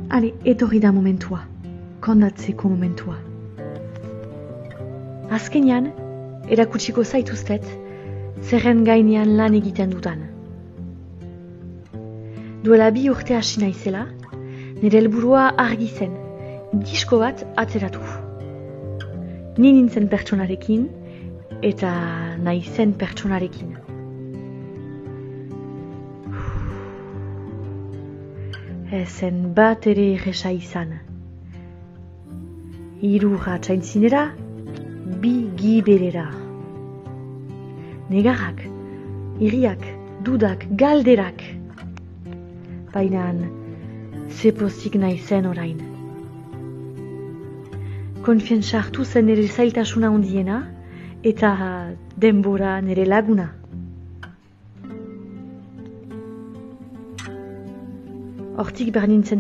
Ale, etorri da momentua, kondatzeko momentua. Azkenean, erakutsiko zaituztet, zerren gainean lan egiten dudan. Duela 2 urte hasi naizela, nire helburua argi zen, disko bat atzeratu. Ni nintzen pertsonarekin, eta naizen pertsonarekin. Ezen bat ere erresa izan. 3 ratsaintzinera, 2 gibelera. Negarrak, iriak, dudak, galderak. Baina ze pozik naizen orain. Konfiantza hartu zen nire zailtasuna handiena, eta denbora nire laguna. Hortik bernintzen